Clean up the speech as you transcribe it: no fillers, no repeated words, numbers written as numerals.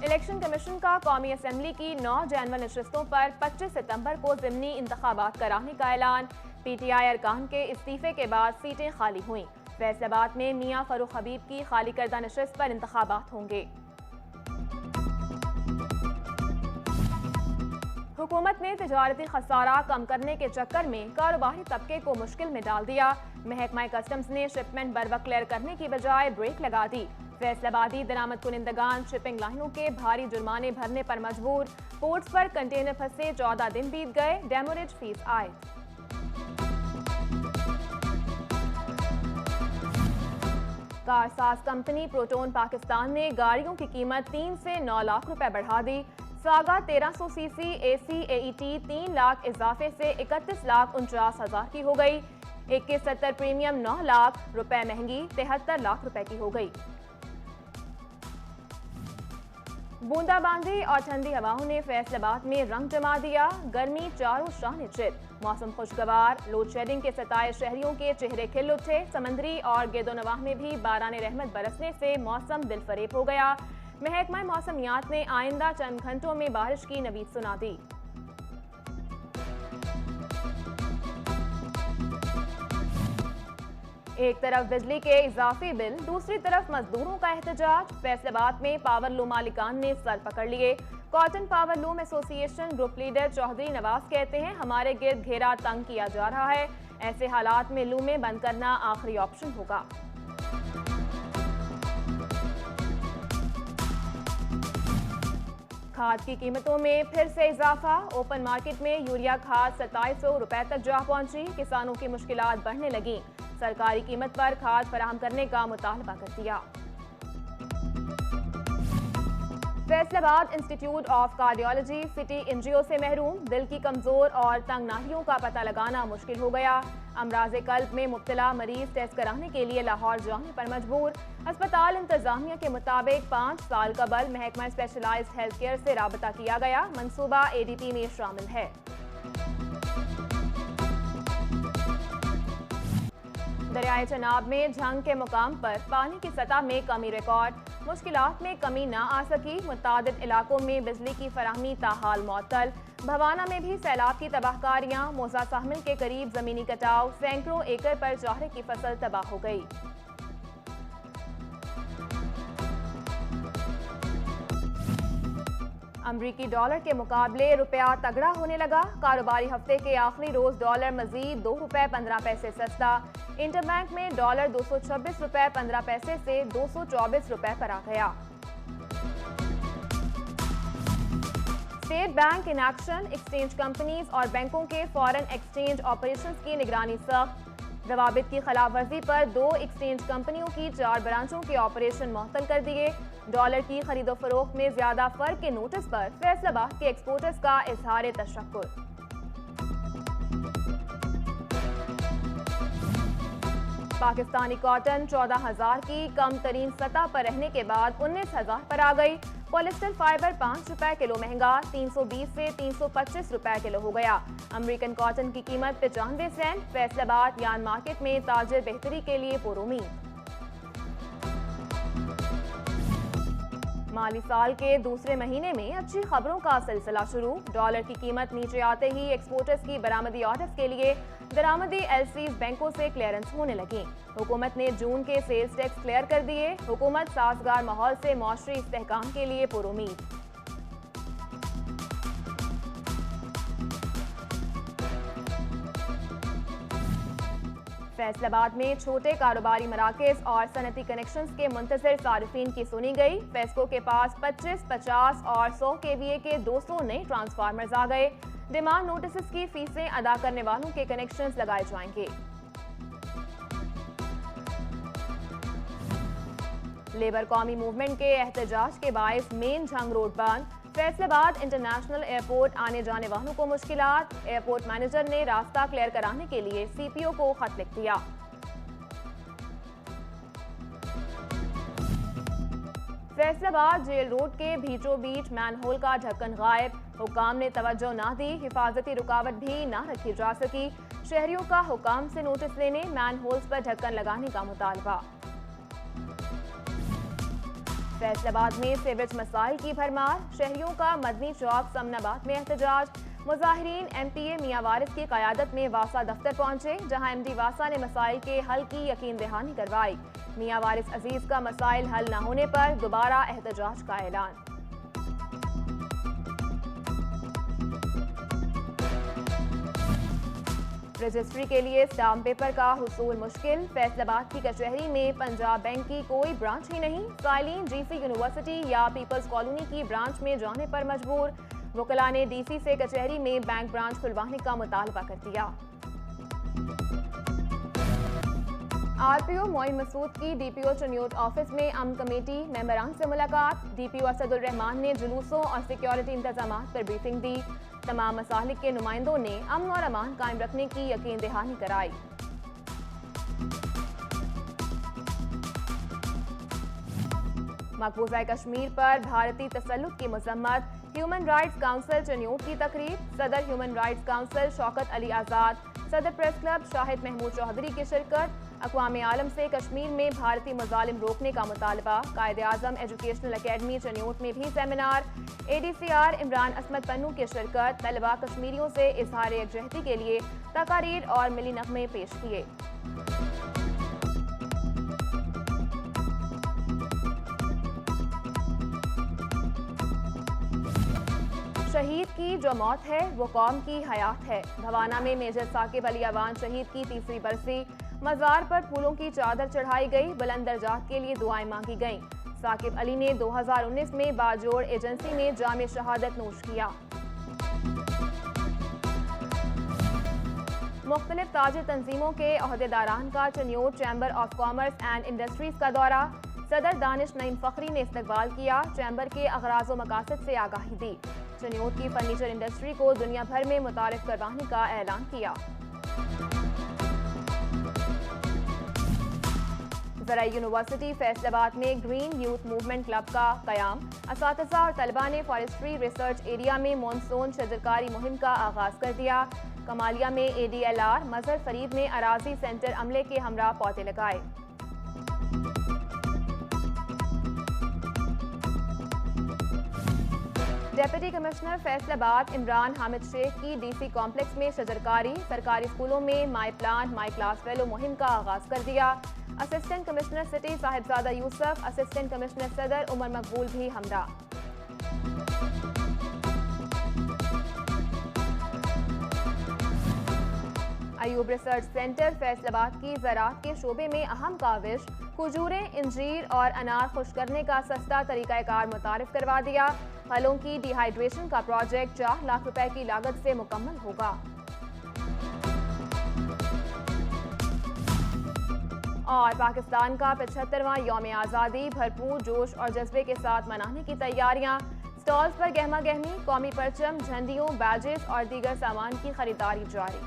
Election commission का कौमी assembly की 9 जनवरी नशस्तों पर 25 सितंबर को ज़िमनी इंतखाबात कराने का ऐलान। PTI अरकान के इस्तीफे के बाद सीटें खाली हुईं। फैसलाबाद में मियां फरूख हबीब की खाली करदा नशस्त पर इंतखाबात होंगे। हुकूमत ने तिजारती खसारा कम करने के चक्कर में कारोबारी तबके को मुश्किल में डाल दिया। महकमा कस्टम्स ने शिपमेंट बरवक्त क्लियर करने की बजाय ब्रेक लगा दी। फैसलाबादी दरामद कुनिंदगान शिपिंग लाइनों के भारी जुर्माने भरने पर मजबूर। पोर्ट्स पर कंटेनर फंसे 14 दिन बीत गए। डेमोरेज फीस आए। कारसाज कंपनी प्रोटोन पाकिस्तान ने गाड़ियों की कीमत 3 से 9 लाख रुपए बढ़ा दी। Saga 1300 CC AC AET 3 lakh इजाफे से 31,49,000 की हो गई। 2170 प्रीमियम 9 लाख रुपए महंगी 73 लाख रुपए की हो गई। बूंदाबांदी और ठंडी हवाओं ने फैसलाबाद में रंग जमा दिया। गर्मी चारों शान चित, मौसम खुशगवार। लोड शेडिंग के सताए शहरियों के चेहरे खिल उठे। समंदरी और गेदोनवाह में भी बाराने रहमत बरसने से मौसम दिलफरेब हो गया। महकमा मौसमियात ने आइंदा चंद घंटों में बारिश की नवीद सुना दी। एक तरफ बिजली के इजाफी बिल, दूसरी तरफ मजदूरों का एहतजाज। फैसलाबाद में पावर लूम मालिकान ने सर पकड़ लिए। Cotton power loom association group leader Chaudhry Nawaz कहते हैं, हमारे गिर्द घेरा तंग किया जा रहा है। ऐसे हालात में लूमें बंद करना आखिरी ऑप्शन होगा। खाद की कीमतों में फिर से इजाफा। ओपन मार्केट में यूरिया खाद 2700 रुपए तक जा पहुंची। किसानों की मुश्किलात बढ़ने लगी। सरकारी कीमत पर खाद फराहम करने का मुतालबा कर दिया। Faisalabad institute of cardiology city angio से महरूम। दिल की कमजोर और तंग नाहियों का पता लगाना मुश्किल हो गया। अमराज़े कल्ब में मुब्तला मरीज टेस्ट कराने के लिए लाहौर जाने पर मजबूर। अस्पताल इंतजामिया के मुताबिक 5 साल कबल महकमा स्पेशलाइज्ड हेल्थ केयर से राबता किया गया। मंसूबा ADP में शामिल है। दरियाए चनाब में झंग के मुकाम पर पानी की सतह में कमी रिकॉर्ड। मुश्किलात में कमी ना आ सकी। मुतादिद इलाकों में बिजली की फराहमी ताहाल मअतल। भवाना में भी सैलाब की तबाहकारियां। मोसा साहमिल के करीब जमीनी कटाव। सैकड़ों एकड़ पर चारे की फसल तबाह हो गई। अमरीकी डॉलर के मुकाबले रुपया तगड़ा होने लगा। कारोबारी हफ्ते के आखिरी रोज डॉलर मजीद 2 रुपए 15 पैसे सस्ता। इंटरबैंक में डॉलर 226 रुपए 15 पैसे से 224 रुपए पर आ गया। State bank in action. Exchange companies और बैंकों के फॉरेन एक्सचेंज ऑपरेशंस की निगरानी सख्त। जवाबित की खिलाफवर्जी पर 2 एक्सचेंज कंपनियों की 4 ब्रांचों के ऑपरेशन मुअत्तल कर दिए। डॉलर की खरीदो फरोख्त में ज्यादा फर्क के नोटिस पर फैसलाबाद के एक्सपोर्टर्स का इजहार तशक्कुर। पाकिस्तानी कॉटन 14,000 की कम तरीन सतह पर रहने के बाद 19,000 पर आ गई। पॉलिस्टर फाइबर 5 रुपए किलो महंगा 320 से 325 रुपए किलो हो गया। अमेरिकन कॉटन की कीमत 95 सेंट। फैसलाबाद यान मार्केट में ताजिर बेहतरी के लिए पुरुमीद। माली साल के दूसरे महीने में अच्छी खबरों का सिलसिला शुरू। डॉलर की कीमत नीचे आते ही एक्सपोर्टर्स की बरामदी ऑर्डर्स के लिए दरामदी LCs बैंकों से क्लियरेंस होने लगी। हुकूमत ने जून के सेल्स टैक्स क्लियर कर दिए। हुकूमत साजगार माहौल से मौशरी इस्तेहकाम के लिए पुरुमीद। फैसलाबाद में छोटे कारोबारी मराकज और सनती कनेक्शंस के मुंतजर सारिफीन की सुनी गई। फेस्को के पास 25, 50 और 100 KVA के 200 नए ट्रांसफार्मर्स आ गए। डिमांड नोटिस की फीसें अदा करने वालों के कनेक्शंस लगाए जाएंगे। लेबर कौमी मूवमेंट के एहतजाज के बायस मेन झंग रोड बंद। फैसलाबाद इंटरनेशनल एयरपोर्ट आने जाने वालों को मुश्किलात। एयरपोर्ट मैनेजर ने रास्ता क्लियर कराने के लिए CPO को खत लिख दिया। फैसलाबाद जेल रोड के बीचों बीच मैनहोल का ढक्कन गायब। हुकाम ने तवज्जो ना दी। हिफाजती रुकावट भी ना रखी जा सकी। शहरियों का हुकाम से नोटिस लेने मैनहोल्स पर ढक्कन लगाने का मुतालबा। फैसलाबाद में सीवरेज मसाइल की भरमार, शहरियों का मदनी चौक समनाबाद में एहतजाज। मुजाहिरीन MPA मियां वारिस की क़यादत में वासा दफ्तर पहुंचे, जहां MD वासा ने मसाइल के हल की यकीन दहानी करवाई। मियां वारिस अजीज का मसाइल हल न होने पर दोबारा एहतजाज का ऐलान। रजिस्ट्री के लिए स्टाम्प पेपर का हुसूल मुश्किल, फैसलाबाद की कचहरी में पंजाब बैंक की कोई ब्रांच ही नहीं। साइलिन GC यूनिवर्सिटी या पीपल्स कॉलोनी की ब्रांच में जाने पर मजबूर। वकला ने DC से कचहरी में बैंक ब्रांच खुलवाने का मुतालबा कर दिया। RPO मोइन मसूद की DPO चनियोट ऑफिस में अमन कमेटी मेंबरान से मुलाकात। DPO असदुर रहमान ने जुलूसों और सिक्योरिटी इंतजामात पर ब्रीफिंग दी। तमाम मसालिक के नुमाइंदों ने अमन और अमान कायम रखने की यकीन दहानी कराई। मकबूजा कश्मीर पर भारतीय तसल्लुत की मजम्मत। ह्यूमन राइट्स काउंसिल चनियोट की तकरीब, सदर human rights council Shaukat Ali Azad, सदर प्रेस क्लब शाहिद महमूद चौधरी की शिरकत। अक़वाम आलम से कश्मीर में भारतीय मजालिम रोकने का मुतालबा। कायदे आज़म एजुकेशनल अकेडमी चनियोट में भी सेमिनार। ADCR इमरान असमत पन्नू की शिरकत। तलबा कश्मीरियों से इजहार यकजहती के लिए तकारीर और मिली नग़मे पेश किए। शहीद की जो मौत है वो कौम की हयात है। भवाना में मेजर साकिब अली अवान शहीद की तीसरी बरसी। मज़ार पर फूलों की चादर चढ़ाई गई, बुलंद दर्जात के लिए दुआएं मांगी गईं। साकिब अली ने 2019 में बाजोड़ एजेंसी में जामे शहादत नोश किया। मुख्तलिफ ताजिर तंजीमों के अहदेदारान का Chiniot chamber of commerce and industries का दौरा। सदर दानिश नईम फ़खरी ने इस्तकबाल किया, चैम्बर के अगराज व मकासद से आगाही दी। चनियोट की फर्नीचर इंडस्ट्री को दुनिया भर में मुतारिफ करवाने का ऐलान किया। ज़राई यूनिवर्सिटी फैसलाबाद में ग्रीन यूथ मूवमेंट क्लब का क़याम। असातिज़ा और तलबा ने फॉरेस्ट्री रिसर्च एरिया में मानसून शजरकारी मुहिम का आगाज़ कर दिया। कमालिया में ADLR मजहर फरीद ने अराजी सेंटर अमले के हमरा पौधे लगाए। डेप्यूटी कमिश्नर फैसलाबाद इमरान हामिद शेख की DC कॉम्प्लेक्स में शजरकारी। सरकारी स्कूलों में my plan my class fellow मुहिम का आगाज कर दिया। Assistant commissioner city Sahibzada Yusuf, assistant commissioner सदर उमर मकबूल भी हमरा। अयूब रिसर्च सेंटर फैसलाबाद की ज़राअत के शोबे में अहम काविश। खजूरें, इंजीर और अनार खुश करने का सस्ता तरीक़ाकार मुतारिफ करवा दिया। फलों की डिहाइड्रेशन का प्रोजेक्ट 4 लाख रुपए की लागत से मुकम्मल होगा। और पाकिस्तान का 75वां यौम आज़ादी भरपूर जोश और जज्बे के साथ मनाने की तैयारियां। स्टॉल्स पर गहमा गहमी, कौमी परचम, झंडियों, बैजेस और दीगर सामान की खरीदारी जारी।